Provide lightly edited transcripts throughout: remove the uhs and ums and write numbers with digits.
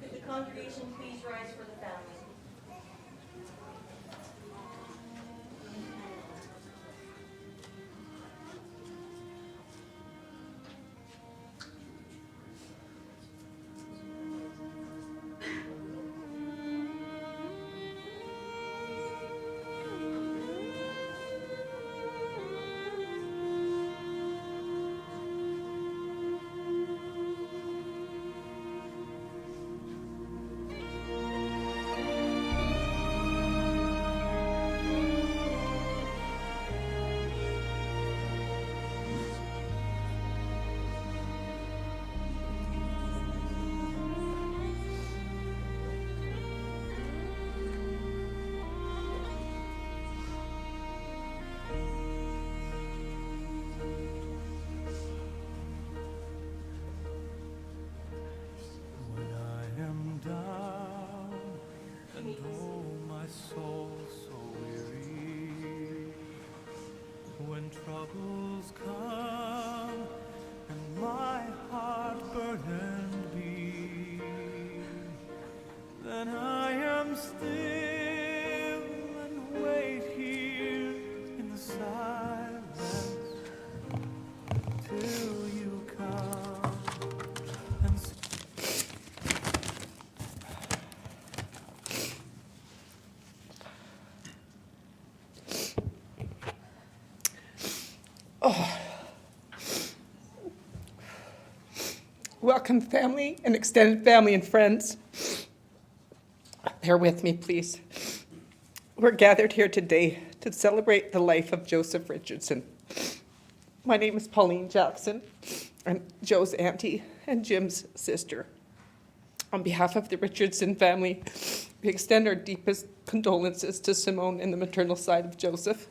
Could the congregation please rise for the family? Troubles come and my heart burdened be, then I am still and wait here in the silence till you come and Welcome, family and extended family and friends. Bear with me, please. We're gathered here today to celebrate the life of Joseph Richardson. My name is Pauline Jackson. I'm Joe's auntie and Jim's sister. On behalf of the Richardson family, we extend our deepest condolences to Simone and the maternal side of Joseph.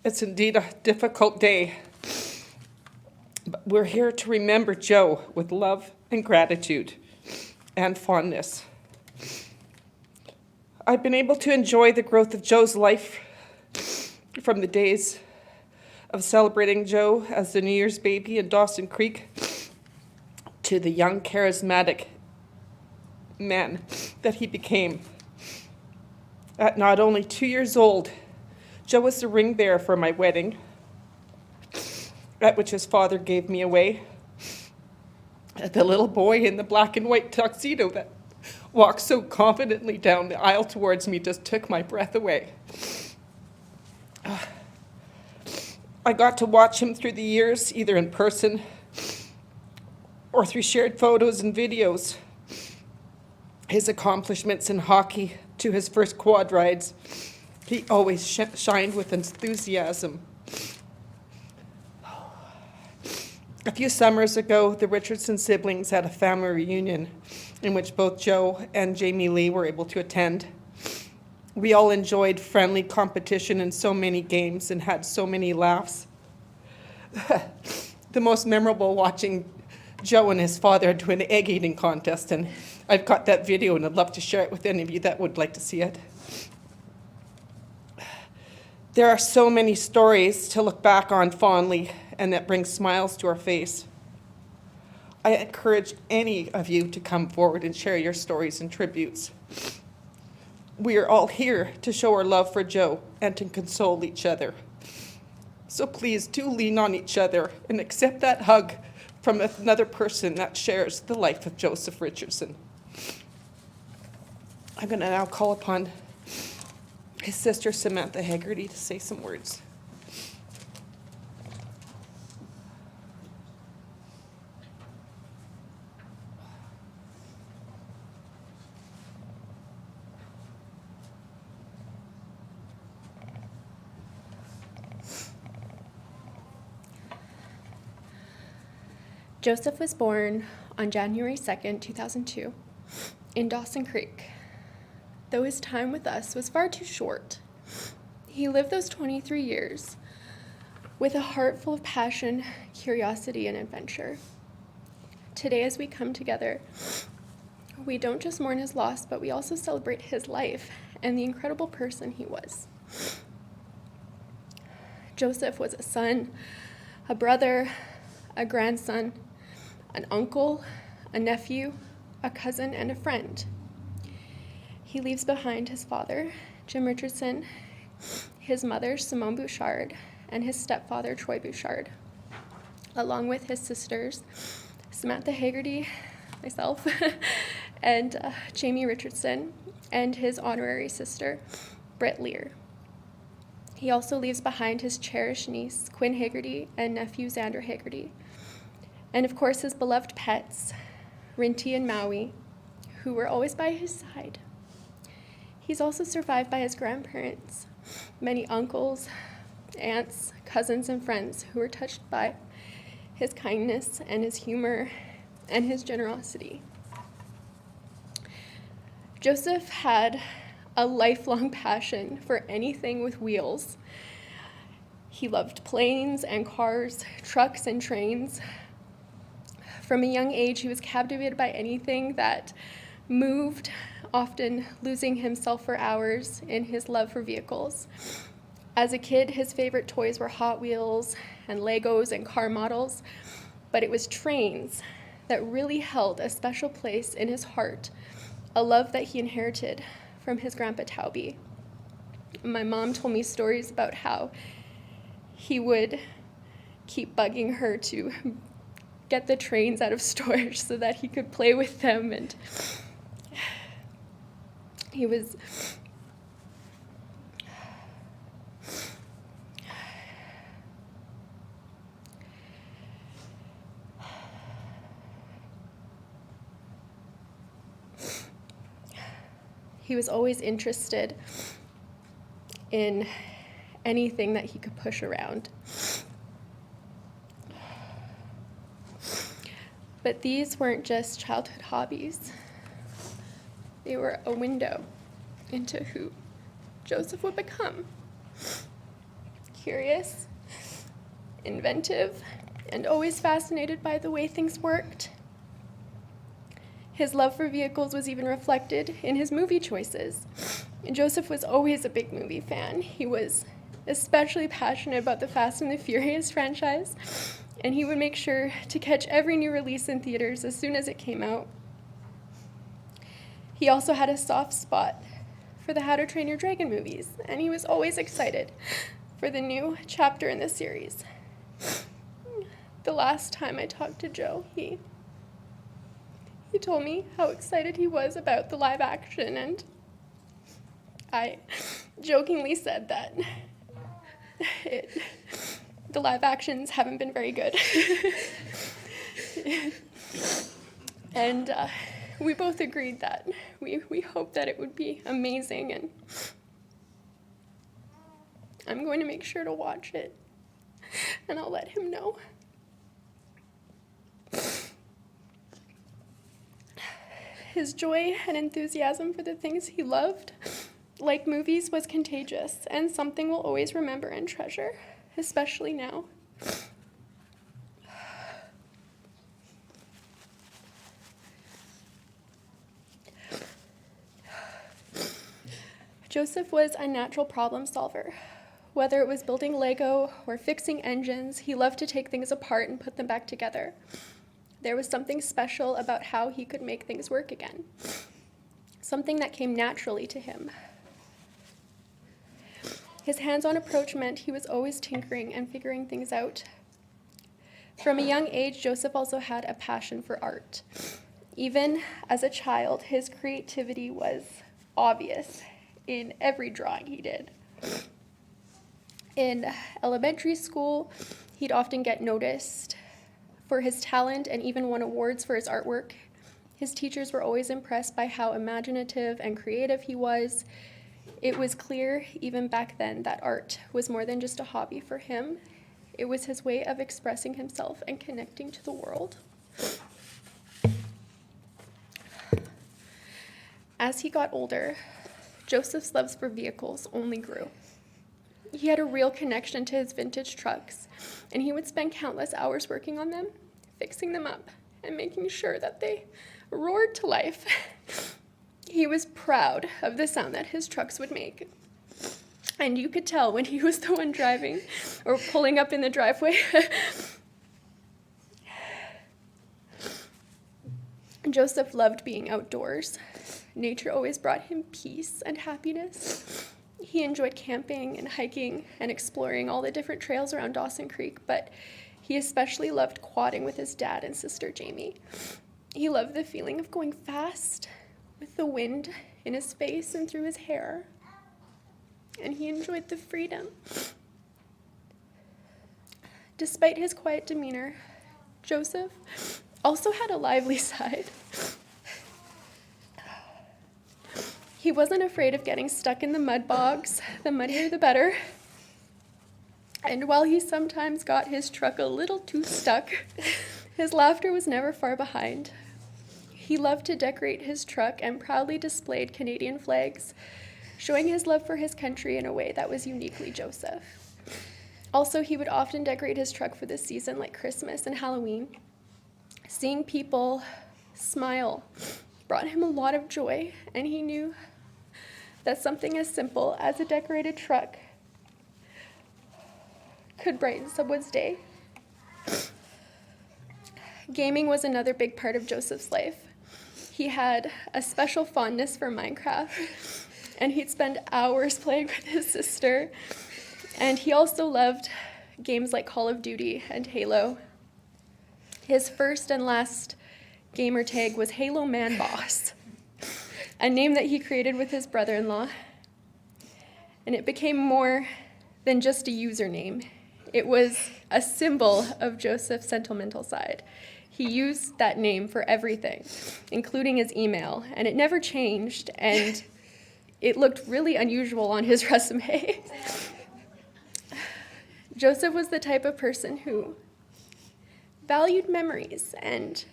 It's indeed a difficult day. But we're here to remember Joe with love and gratitude and fondness. I've been able to enjoy the growth of Joe's life from the days of celebrating Joe as the New Year's baby in Dawson Creek to the young, charismatic man that he became. At not only 2 years old, Joe was the ring bearer for my wedding, at which his father gave me away. The little boy in the black and white tuxedo that walked so confidently down the aisle towards me just took my breath away. I got to watch him through the years, either in person or through shared photos and videos. His accomplishments in hockey to his first quad rides, he always shined with enthusiasm. A few summers ago, the Richardson siblings had a family reunion in which both Joe and Jamie Lee were able to attend. We all enjoyed friendly competition in so many games and had so many laughs. The most memorable watching Joe and his father do an egg eating contest, and I've got that video and I'd love to share it with any of you that would like to see it. There are so many stories to look back on fondly and that bring smiles to our face. I encourage any of you to come forward and share your stories and tributes. We are all here to show our love for Joe and to console each other. So please do lean on each other and accept that hug from another person that shares the life of Joseph Richardson. I'm going to now call upon his sister Samantha Haggerty to say some words. Joseph was born on January 2nd, 2002, in Dawson Creek. Though his time with us was far too short, he lived those 23 years with a heart full of passion, curiosity, and adventure. Today, as we come together, We don't just mourn his loss, but we also celebrate his life and the incredible person he was. Joseph was a son, a brother, a grandson, an uncle, a nephew, a cousin, and a friend. He leaves behind his father, Jim Richardson, his mother, Simone Bouchard, and his stepfather, Troy Bouchard, along with his sisters, Samantha Haggerty, myself, and Jamie Richardson, and his honorary sister, Britt Lear. He also leaves behind his cherished niece, Quinn Haggerty, and nephew, Xander Haggerty. And of course, his beloved pets, Rinty and Maui, who were always by his side. He's also survived by his grandparents, many uncles, aunts, cousins, and friends who were touched by his kindness and his humor and his generosity. Joseph had a lifelong passion for anything with wheels. He loved planes and cars, trucks and trains. From a young age, he was captivated by anything that moved, often losing himself for hours in his love for vehicles. As a kid, his favorite toys were Hot Wheels and Legos and car models, but it was trains that really held a special place in his heart, a love that he inherited from his grandpa Taubie. My mom told me stories about how he would keep bugging her to get the trains out of storage so that he could play with them, and he was always interested in anything that he could push around. But these weren't just childhood hobbies. They were a window into who Joseph would become. Curious, inventive, and always fascinated by the way things worked. His love for vehicles was even reflected in his movie choices. And Joseph was always a big movie fan. He was especially passionate about the Fast and the Furious franchise, and he would make sure to catch every new release in theaters as soon as it came out. He also had a soft spot for the How to Train Your Dragon movies, and he was always excited for the new chapter in the series. The last time I talked to Joe, he told me how excited he was about the live action, and I jokingly said that the live actions haven't been very good. And we both agreed that we hoped that it would be amazing, and I'm going to make sure to watch it, and I'll let him know. His joy and enthusiasm for the things he loved, like movies, was contagious and something we'll always remember and treasure, especially now. Joseph was a natural problem solver. Whether it was building Lego or fixing engines, he loved to take things apart and put them back together. There was something special about how he could make things work again, something that came naturally to him. His hands-on approach meant he was always tinkering and figuring things out. From a young age, Joseph also had a passion for art. Even as a child, his creativity was obvious in every drawing he did. In elementary school, he'd often get noticed for his talent and even won awards for his artwork. His teachers were always impressed by how imaginative and creative he was. It was clear, even back then, that art was more than just a hobby for him. It was his way of expressing himself and connecting to the world. As he got older, Joseph's loves for vehicles only grew. He had a real connection to his vintage trucks, and he would spend countless hours working on them, fixing them up, and making sure that they roared to life. He was proud of the sound that his trucks would make. And you could tell when he was the one driving or pulling up in the driveway. Joseph loved being outdoors. Nature always brought him peace and happiness. He enjoyed camping and hiking and exploring all the different trails around Dawson Creek, but he especially loved quadding with his dad and sister Jamie. He loved the feeling of going fast with the wind in his face and through his hair. And he enjoyed the freedom. Despite his quiet demeanor, Joseph also had a lively side. He wasn't afraid of getting stuck in the mud bogs, the muddier the better. And while he sometimes got his truck a little too stuck, his laughter was never far behind. He loved to decorate his truck and proudly displayed Canadian flags, showing his love for his country in a way that was uniquely Joseph. Also, he would often decorate his truck for the season like Christmas and Halloween. Seeing people smile brought him a lot of joy, and he knew that something as simple as a decorated truck could brighten someone's day. Gaming was another big part of Joseph's life. He had a special fondness for Minecraft, and he'd spend hours playing with his sister. And he also loved games like Call of Duty and Halo. His first and last gamer tag was Halo Man Boss, a name that he created with his brother-in-law. And it became more than just a username. It was a symbol of Joseph's sentimental side. He used that name for everything, including his email, and it never changed, and it looked really unusual on his resume. Joseph was the type of person who valued memories and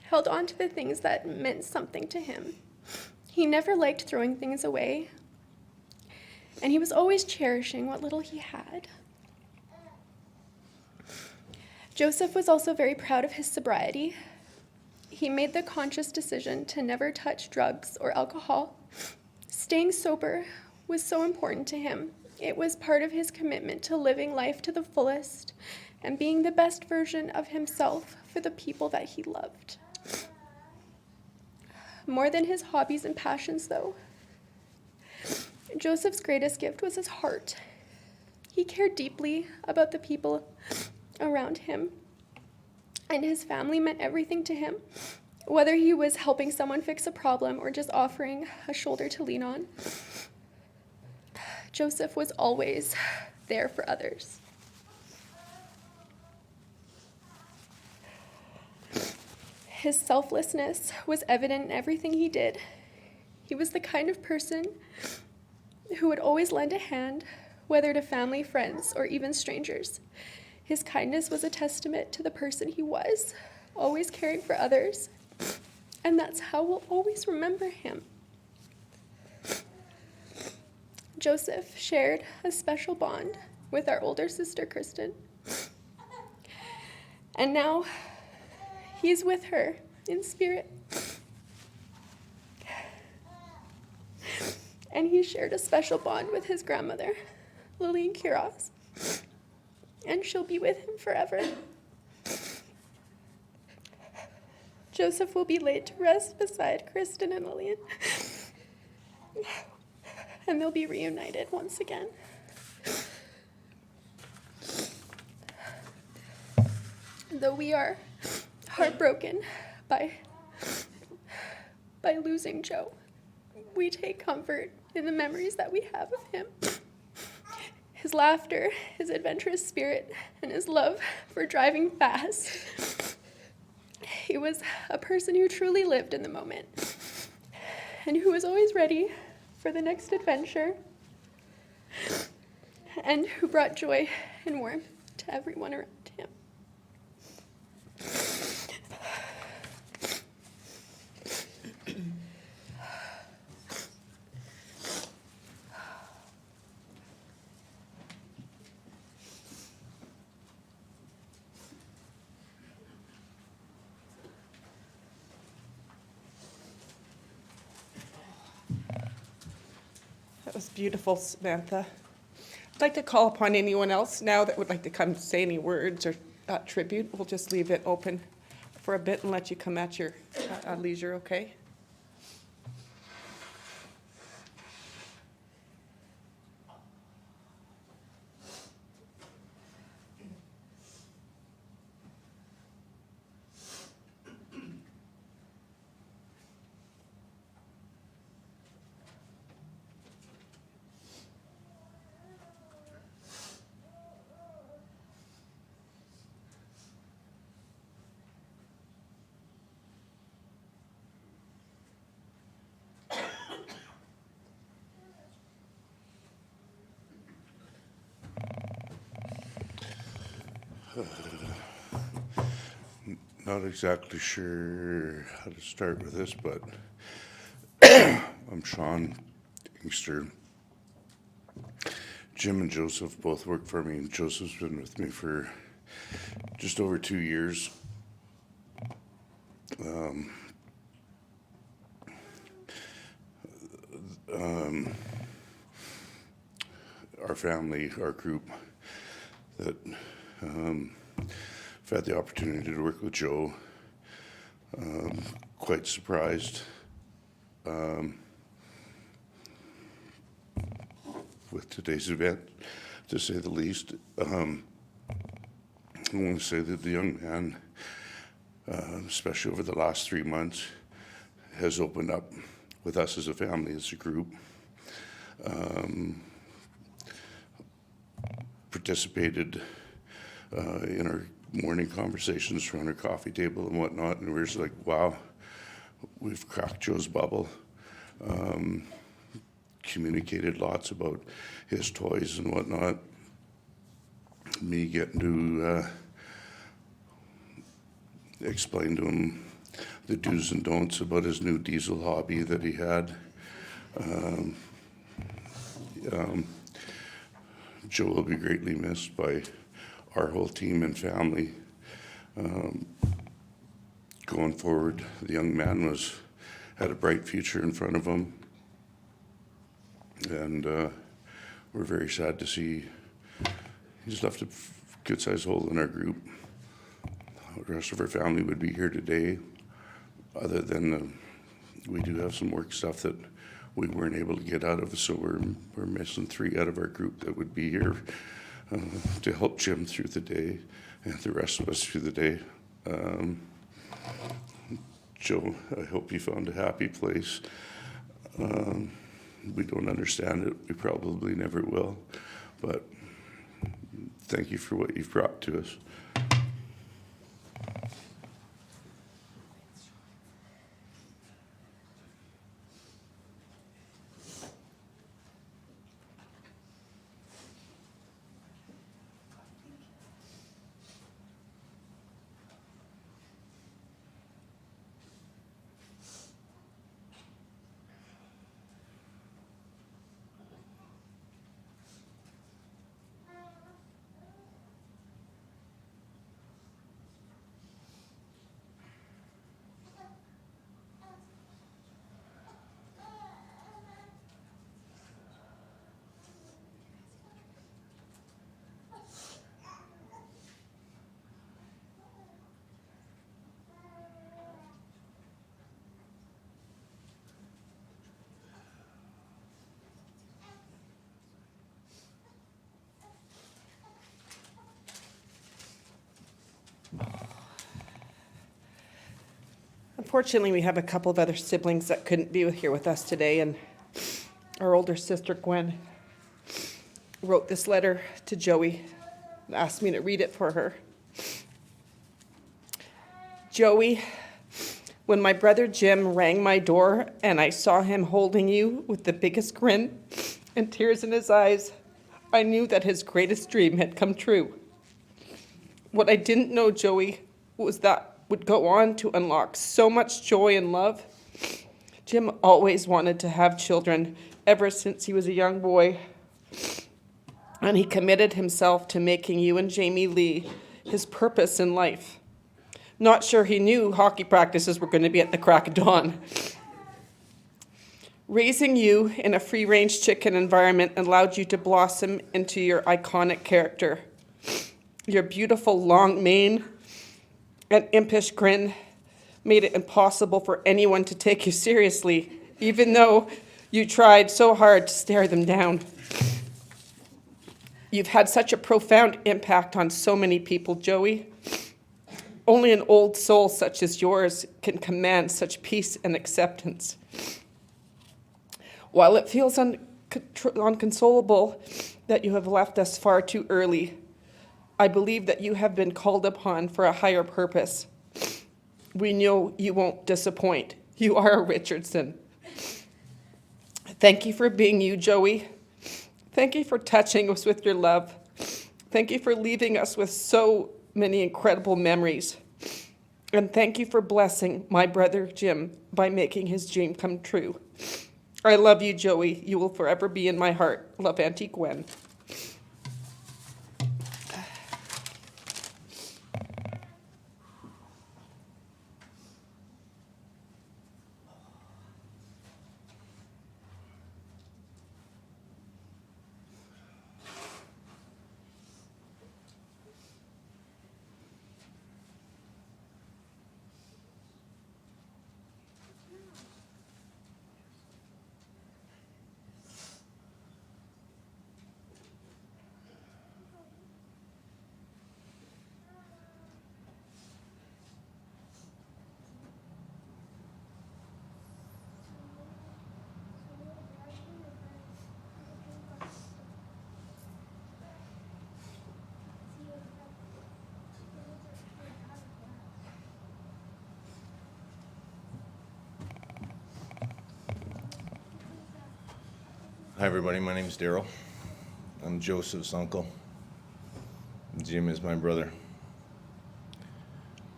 held on to the things that meant something to him. He never liked throwing things away, and he was always cherishing what little he had. Joseph was also very proud of his sobriety. He made the conscious decision to never touch drugs or alcohol. Staying sober was so important to him. It was part of his commitment to living life to the fullest and being the best version of himself for the people that he loved. More than his hobbies and passions, though, Joseph's greatest gift was his heart. He cared deeply about the people around him, and his family meant everything to him, whether he was helping someone fix a problem or just offering a shoulder to lean on. Joseph was always there for others. His selflessness was evident in everything he did. He was the kind of person who would always lend a hand, whether to family, friends, or even strangers. His kindness was a testament to the person he was, always caring for others, and that's how we'll always remember him. Joseph shared a special bond with our older sister, Kristen, and now he's with her in spirit. And he shared a special bond with his grandmother, Lillian Kiros, and she'll be with him forever. Joseph will be laid to rest beside Kristen and Lillian, and they'll be reunited once again. Though we are heartbroken by losing Joe, we take comfort in the memories that we have of him. His laughter, his adventurous spirit, and his love for driving fast. He was a person who truly lived in the moment and who was always ready for the next adventure and who brought joy and warmth to everyone around him. was beautiful, Samantha. I'd like to call upon anyone else now that would like to come say any words or tribute. We'll just leave it open for a bit and let you come at your leisure, okay? Not exactly sure how to start with this, but I'm Sean Inkster. Jim and Joseph both work for me. Joseph's been with me for just over 2 years. Our family, our group, that I've had the opportunity to work with Joe. Quite surprised with today's event, to say the least. I want to say that the young man, especially over the last 3 months, has opened up with us as a family, as a group. Participated in our morning conversations around our coffee table and whatnot, and we were just like, wow, we've cracked Joe's bubble. Communicated lots about his toys and whatnot. Me getting to explain to him the do's and don'ts about his new diesel hobby that he had. Joe will be greatly missed by our whole team and family. Going forward, the young man had a bright future in front of him, and we're very sad to see he's left a good-sized hole in our group. The rest of our family would be here today, other than we do have some work stuff that we weren't able to get out of, so we're missing 3 out of our group that would be here to help Jim through the day and the rest of us through the day. Joe, I hope you found a happy place. We don't understand it. We probably never will. But thank you for what you've brought to us. Unfortunately, we have a couple of other siblings that couldn't be here with us today, and our older sister, Gwen, wrote this letter to Joey and asked me to read it for her. Joey, when my brother Jim rang my door and I saw him holding you with the biggest grin and tears in his eyes, I knew that his greatest dream had come true. What I didn't know, Joey, was that would go on to unlock so much joy and love. Jim always wanted to have children ever since he was a young boy, and he committed himself to making you and Jamie Lee his purpose in life. Not sure he knew hockey practices were going to be at the crack of dawn. Raising you in a free-range chicken environment allowed you to blossom into your iconic character. Your beautiful long mane and impish grin made it impossible for anyone to take you seriously, even though you tried so hard to stare them down. You've had such a profound impact on so many people, Joey. Only an old soul such as yours can command such peace and acceptance. While it feels inconsolable that you have left us far too early, I believe that you have been called upon for a higher purpose. We know you won't disappoint. You are a Richardson. Thank you for being you, Joey. Thank you for touching us with your love. Thank you for leaving us with so many incredible memories. And thank you for blessing my brother Jim by making his dream come true. I love you, Joey. You will forever be in my heart. Love, Auntie Gwen. Hi everybody, my name is Daryl. I'm Joseph's uncle. Jim is my brother.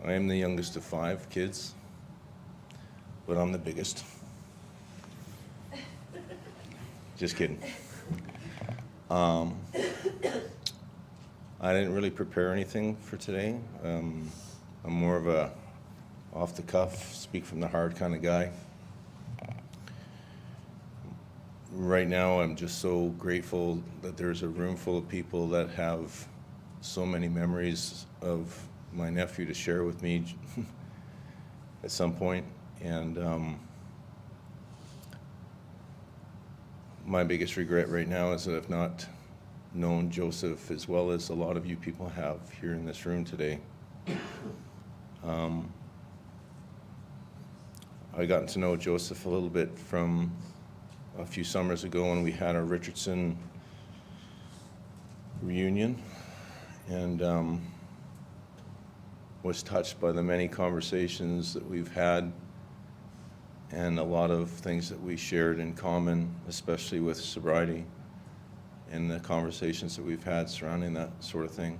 I am the youngest of 5 kids, but I'm the biggest. Just kidding. I didn't really prepare anything for today. I'm more of a off-the-cuff, speak from the heart kind of guy. Right now, I'm just so grateful that there's a room full of people that have so many memories of my nephew to share with me at some point. And my biggest regret right now is that I've not known Joseph as well as a lot of you people have here in this room today. I got to know Joseph a little bit from a few summers ago when we had our Richardson reunion, and was touched by the many conversations that we've had and a lot of things that we shared in common, especially with sobriety and the conversations that we've had surrounding that sort of thing.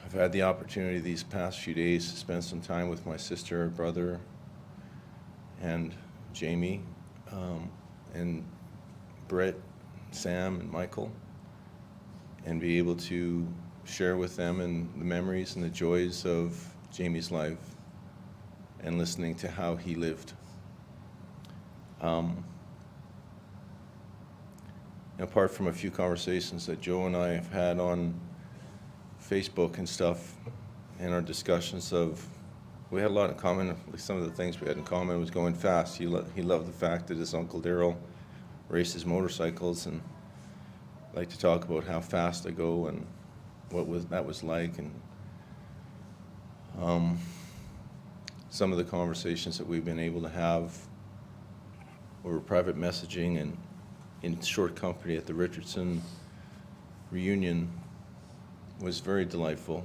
I've had the opportunity these past few days to spend some time with my sister, brother, and Jamie, and Britt, Sam, and Michael, and be able to share with them and the memories and the joys of Jamie's life and listening to how he lived. Apart from a few conversations that Joe and I have had on Facebook and stuff, and our discussions of, we had a lot in common. Some of the things we had in common was going fast. He loved the fact that his Uncle Daryl races motorcycles, and liked to talk about how fast I go and what that was like, and some of the conversations that we've been able to have over private messaging and in short company at the Richardson reunion was very delightful.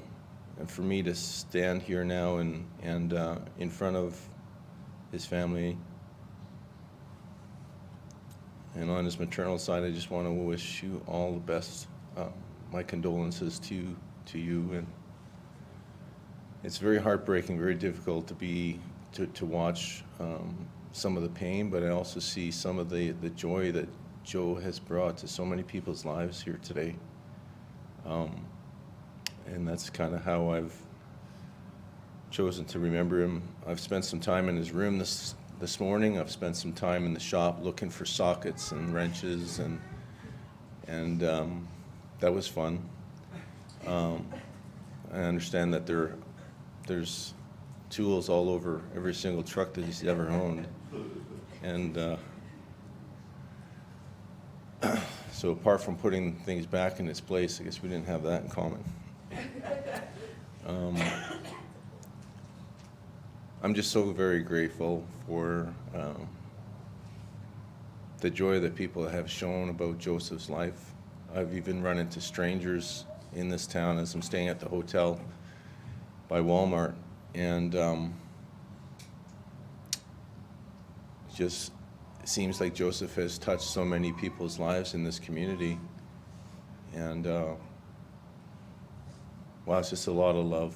And for me to stand here now and in front of his family and on his maternal side, I just want to wish you all the best. My condolences to you, and it's very heartbreaking, very difficult to watch some of the pain, but I also see some of the joy that Joe has brought to so many people's lives here today. And that's kind of how I've chosen to remember him. I've spent some time in his room this morning. I've spent some time in the shop looking for sockets and wrenches, and that was fun. I understand that there's tools all over every single truck that he's ever owned, and so apart from putting things back in its place, I guess we didn't have that in common. I'm just so very grateful for the joy that people have shown about Joseph's life. I've even run into strangers in this town as I'm staying at the hotel by Walmart, and just seems like Joseph has touched so many people's lives in this community, and wow, it's just a lot of love.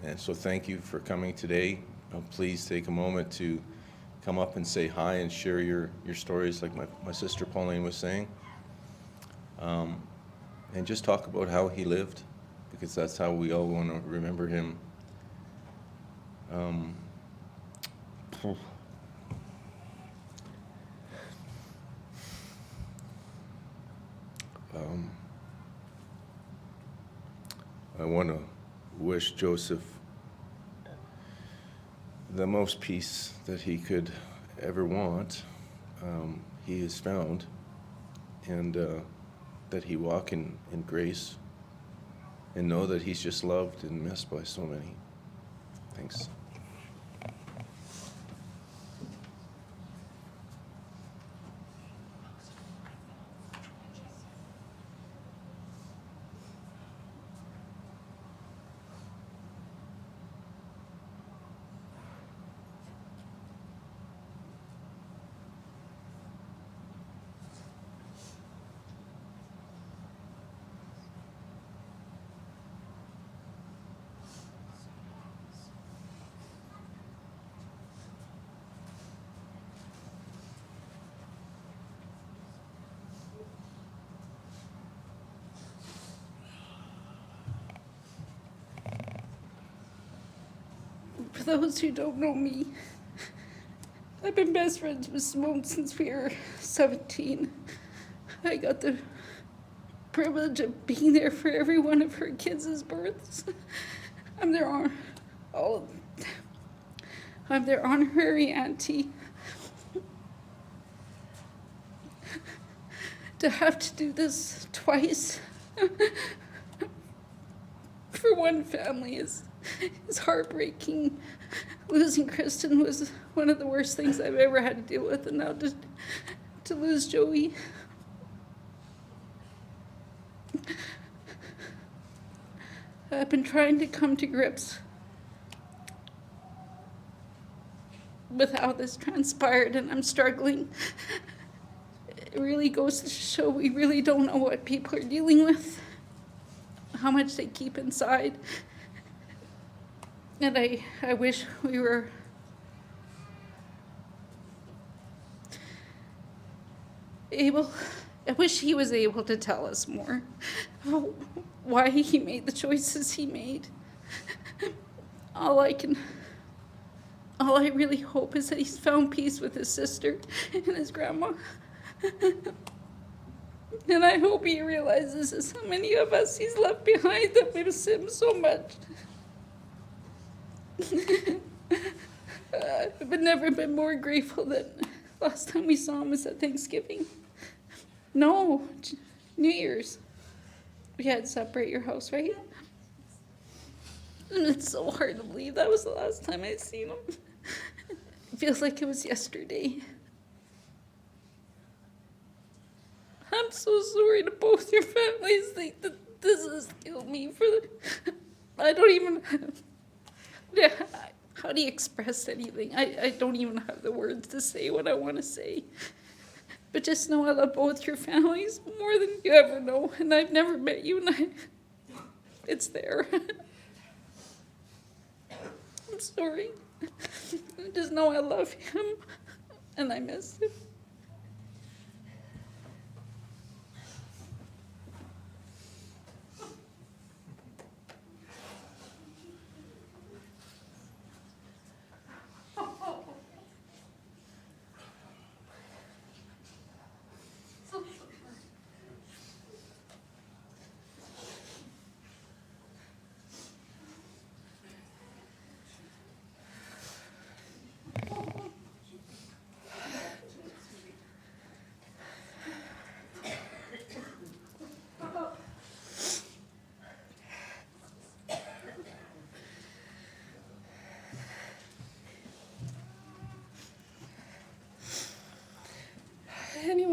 And so thank you for coming today. Please take a moment to come up and say hi and share your stories like my sister Pauline was saying. And just talk about how he lived, because that's how we all want to remember him. I want to wish Joseph the most peace that he could ever want. He has found, and that he walk in grace and know that he's just loved and missed by so many. Thanks. For those who don't know me, I've been best friends with Simone since we were 17. I got the privilege of being there for every one of her kids' births. I'm their I'm their honorary auntie. To have to do this twice for one family is heartbreaking. Losing Kristen was one of the worst things I've ever had to deal with, and now to lose Joey. I've been trying to come to grips with how this transpired, and I'm struggling. It really goes to show we really don't know what people are dealing with, how much they keep inside. And I wish we were able, I wish he was able to tell us more why he made the choices he made. All I really hope is that he's found peace with his sister and his grandma. And I hope he realizes that so many of us he's left behind that miss him so much. I've never been more grateful than last time we saw him was at Thanksgiving. No, New Year's. We had to separate your house, right? And it's so hard to believe that was the last time I seen him. It feels like it was yesterday. I'm so sorry to both your families. This has killed me for I don't even how do you express anything? I don't even have the words to say what I want to say. But just know I love both your families more than you ever know. And I've never met you, and it's there. I'm sorry. Just know I love him, and I miss him.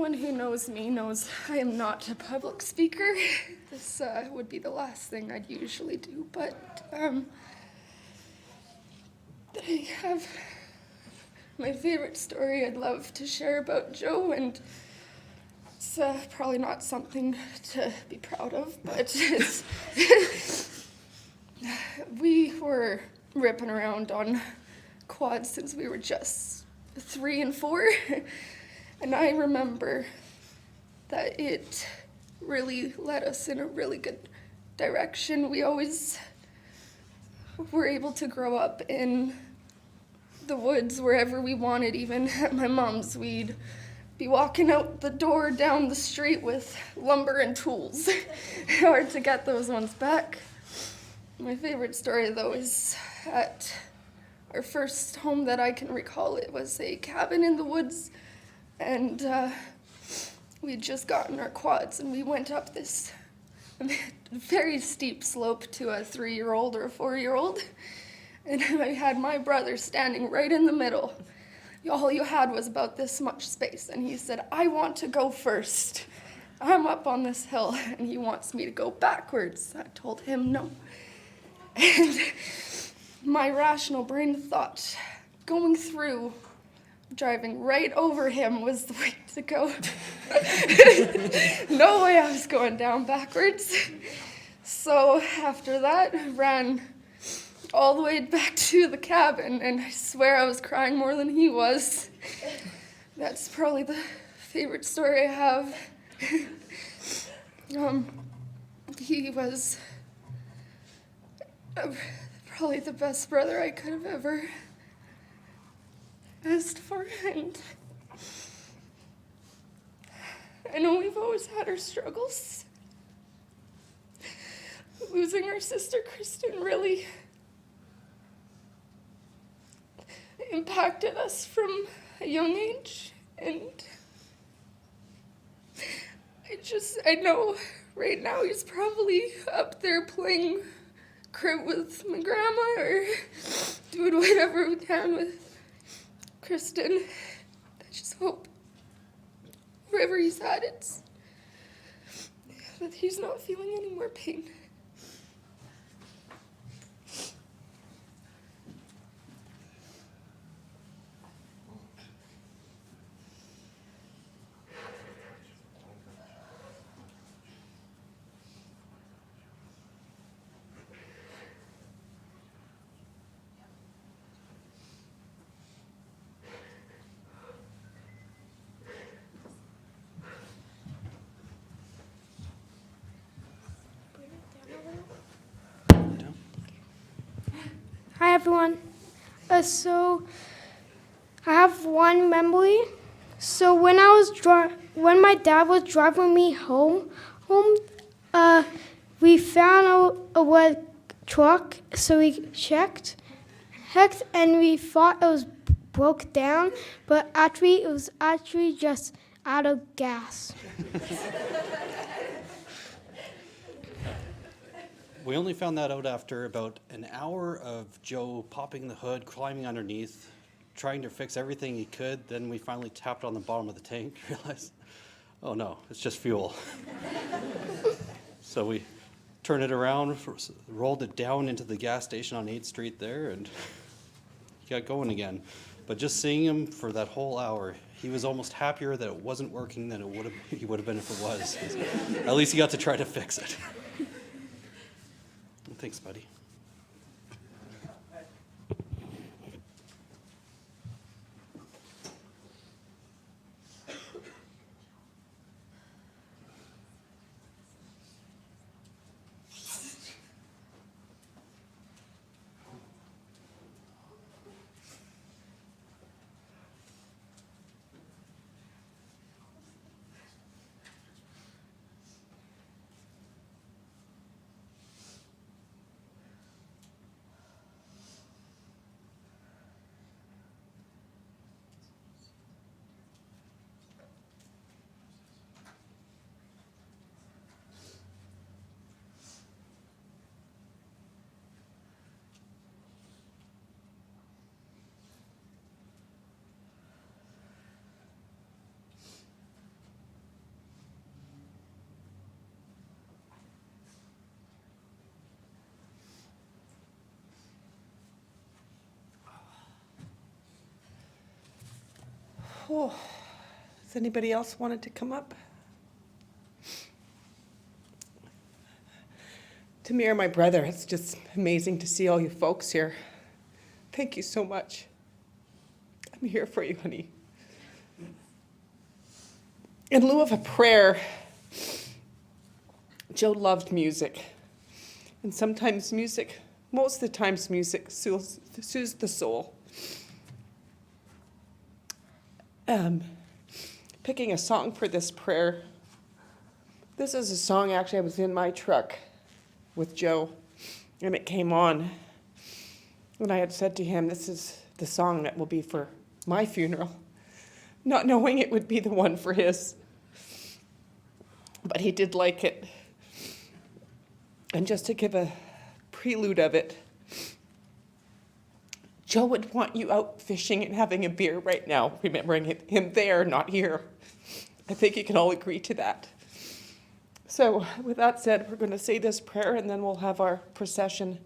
anyone who knows me knows I am not a public speaker. This would be the last thing I'd usually do, but I have my favorite story I'd love to share about Joe, and it's probably not something to be proud of, but it's we were ripping around on quads since we were just 3 and 4, and I remember that it really led us in a really good direction. We always were able to grow up in the woods wherever we wanted. Even at my mom's, we'd be walking out the door down the street with lumber and tools. Hard to get those ones back. My favorite story, though, is at our first home that I can recall. It was a cabin in the woods, and we'd just gotten our quads, and we went up this very steep slope to a 3-year-old or a 4-year-old, and I had my brother standing right in the middle. All you had was about this much space, and he said, "I want to go first. I'm up on this hill," and he wants me to go backwards. I told him no. And my rational brain thought, going through, driving right over him was the way to go. No way I was going down backwards. So after that, I ran all the way back to the cabin, and I swear I was crying more than he was. That's probably the favorite story I have. He was probably the best brother I could have ever asked for, and I know we've always had our struggles. Losing our sister Kristen really impacted us from a young age, and I know right now he's probably up there playing crib with my grandma or doing whatever we can with Kristen. I just hope wherever he's at, it's that he's not feeling any more pain. Hi everyone. So I have one memory. So when my dad was driving me home, we found a red truck. So we checked, and we thought it was broke down, but actually it was just out of gas. We only found that out after about an hour of Joe popping the hood, climbing underneath, trying to fix everything he could. Then we finally tapped on the bottom of the tank, realized, oh no, it's just fuel. So we turned it around, rolled it down into the gas station on 8th Street there, and he got going again. But just seeing him for that whole hour, he was almost happier that it wasn't working than he would have been if it was. At least he got to try to fix it. Thanks, buddy. Oh, does anybody else wanted to come up? Tamir, my brother, it's just amazing to see all you folks here. Thank you so much. I'm here for you, honey. In lieu of a prayer, Joe loved music. And sometimes music, most of the times music soothes the soul. Picking a song for this prayer. This is a song, actually, I was in my truck with Joe, and it came on. And I had said to him, this is the song that will be for my funeral, not knowing it would be the one for his. But he did like it. And just to give a prelude of it, Joe would want you out fishing and having a beer right now, remembering him there, not here. I think you can all agree to that. So with that said, we're going to say this prayer, and then we'll have our procession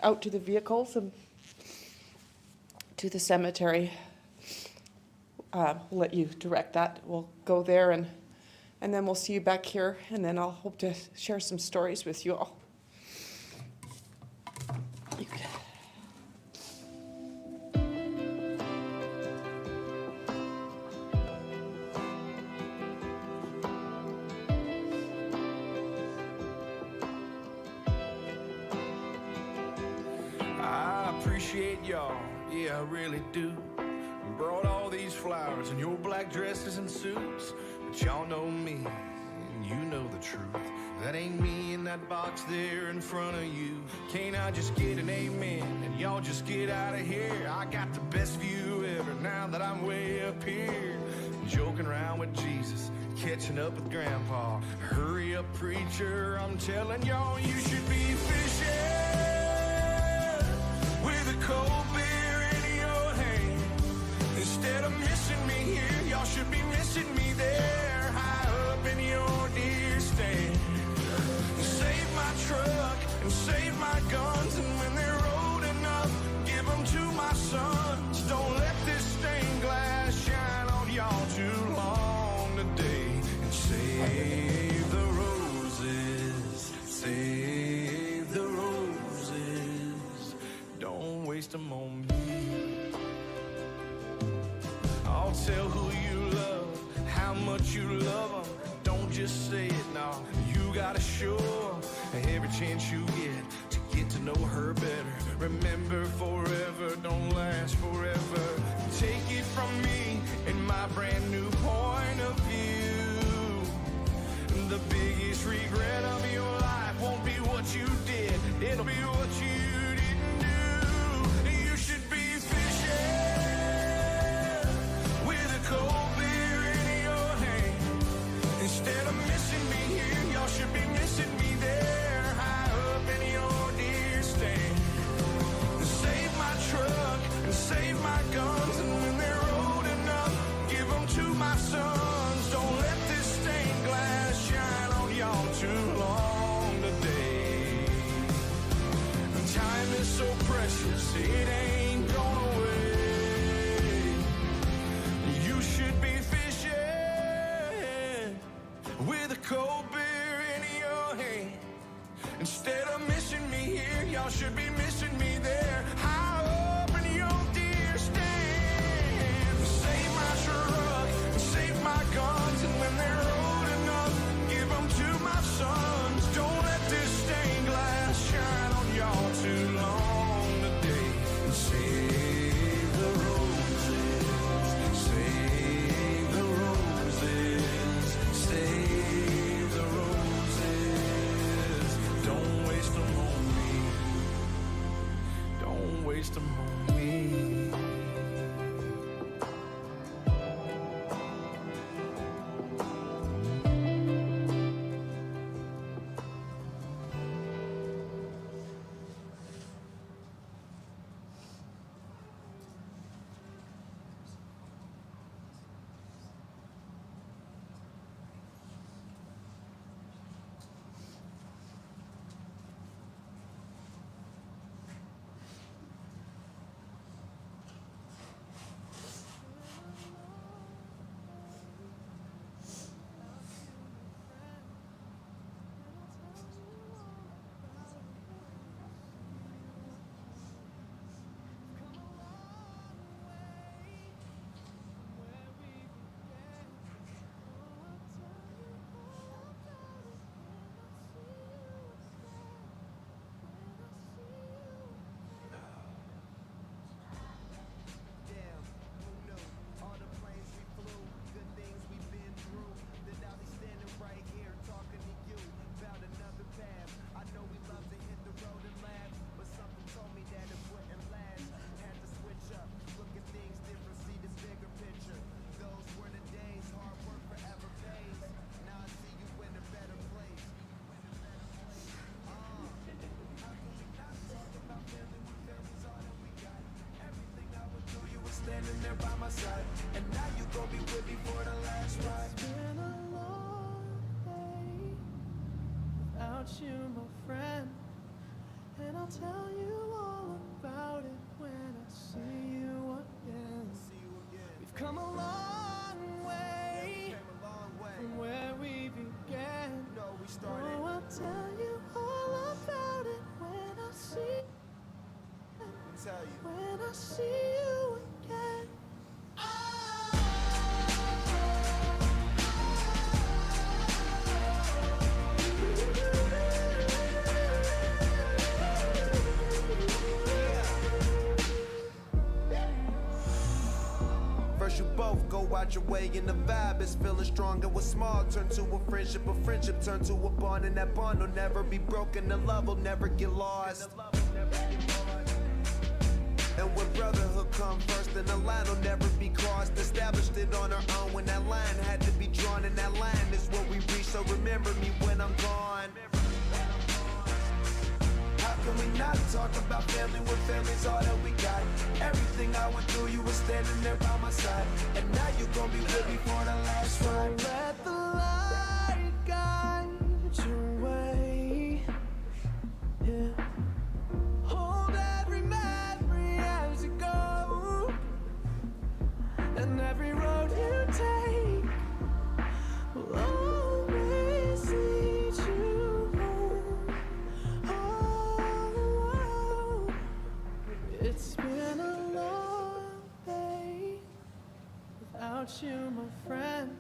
out to the vehicles and to the cemetery. We'll let you direct that. We'll go there, and then we'll see you back here, and then I'll hope to share some stories with you all. I appreciate y'all, yeah, I really do. Brought all these flowers and your black dresses and suits, but y'all know me, and you know the truth. That ain't me in that box there in front of you. Can't I just get an amen, and y'all just get out of here? I got the best view ever now that I'm way up here, joking around with Jesus, catching up with Grandpa. Hurry up, preacher, I'm telling y'all you should be fishing with a cold beer in your hand. Instead of missing me here, y'all should be missing me there, high up in your deer stand. Save my truck and save my guns, and when they're old enough, give them to my sons. Don't let this stained glass shine on y'all too long today. And save the roses, save the roses. Don't waste them on me. I'll tell who you love, how much you love them. Don't just say it, no, you gotta show every chance you get to know her better. Remember, forever don't last forever. Take it from me and my brand new point of view. The biggest regret of your life won't be what you did, it'll be what you didn't do. You should be fishing with a cold beer in your hand. Instead of missing me here, y'all should be missing me there, high up in your deer stand. Save my truck and save my guns, and when they're old enough, give them to my sons. Don't let this stained glass shine on y'all too long today. Time is so precious, it ain't gone away. You should be fishing with a cold beer in your hand. Instead of missing me here, y'all should be missing me there, high up in your deer stand. Save my truck and save my guns, and when they're old enough, give them to my sons. Don't let this stained glass shine on y'all too long today. And save the roses, save the roses, save the roses. Don't waste them on me, don't waste them on me. there by my side. And now you gon' be with me for the last ride. It's been a long day without you, my friend. And I'll tell you all about it when I see you again. We've come a long way from where we began. Oh, I'll tell you all about it when I see you again. First you both go out your way and the vibe is feeling stronger. What's small turn to a friendship turn to a bond, and that bond will never be broken. The love will never get lost. And when brotherhood come first, then the line will never be crossed. Established it on our own when that line had to be drawn, and that line is what we reach. So remember me when I'm gone. How can we not talk about family when family's all that we got? Everything I went through, you were standing there by my side. And now you gon' be with me for the last ride. Let the light guide your way. Yeah. Hold every memory as you go, and every road you take will always lead you home. Oh, it's been a long day without you, my friend.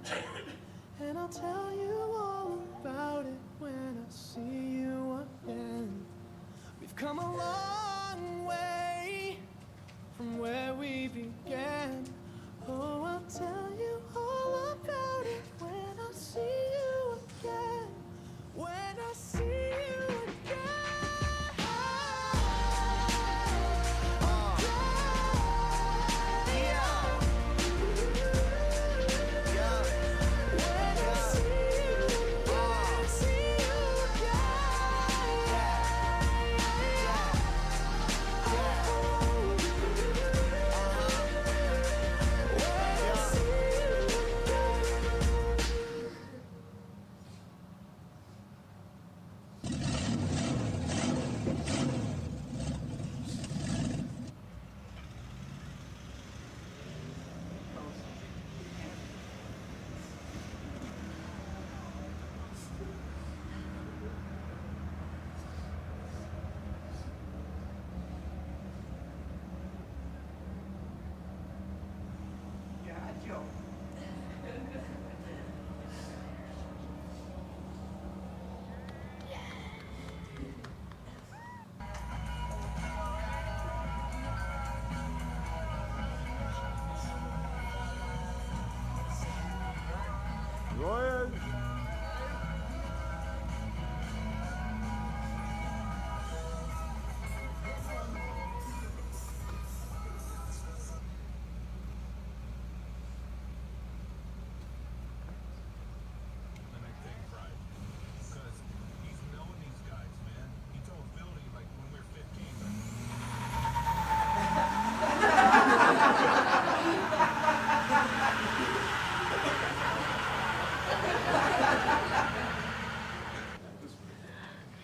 And I'll tell you all about it when I see you again. We've come a long way from where we began. Oh, I'll tell you all about it when I see you again. When I see you again.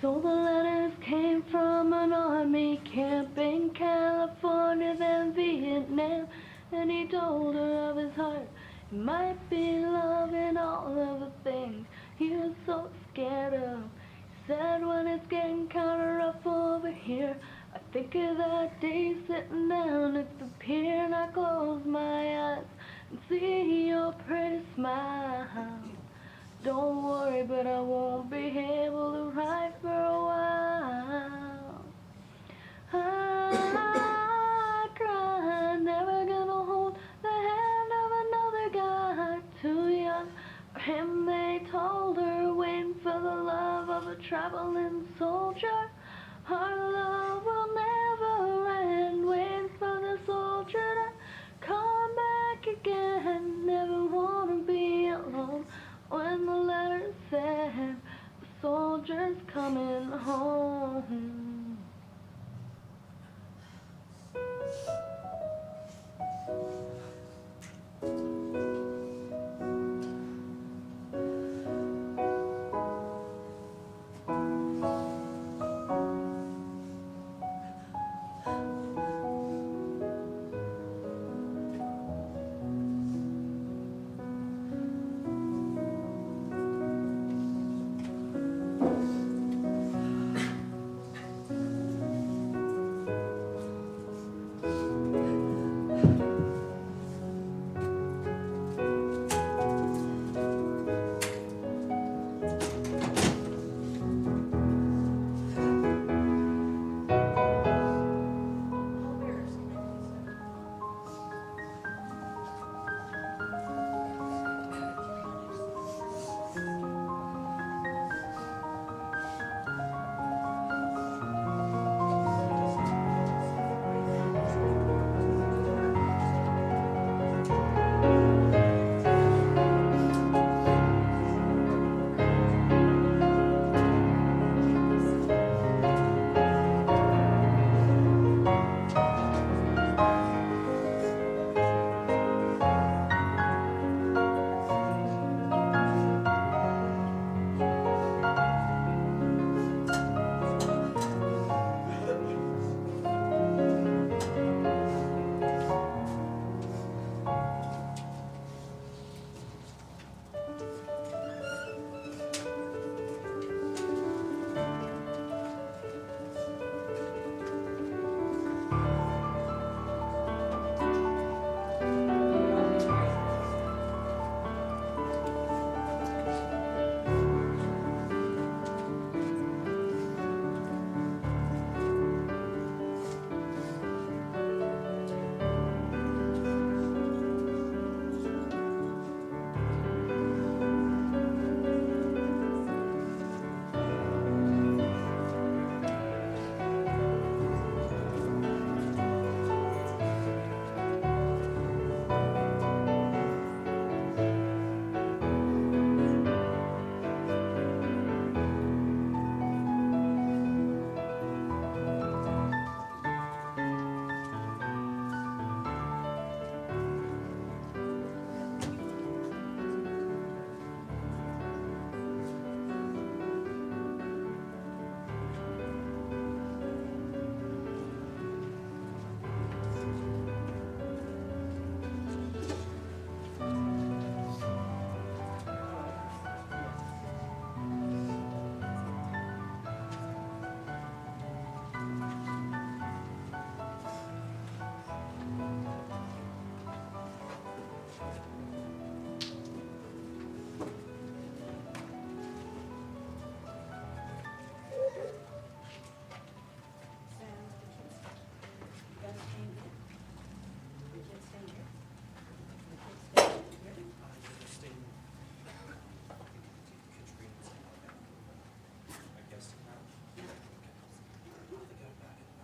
So the letters came from an army camp in California, then Vietnam. And he told her of his heart, it might be love and all of the things he was so scared of. He said, when it's getting kinda rough over here, I think of that day sitting down at the pier, and I close my eyes and see your pretty smile. Don't worry, but I won't be able to write for a while. I cry, never gonna hold the hand of another guy too young for him. They told her, waiting for the love of a traveling soldier. Our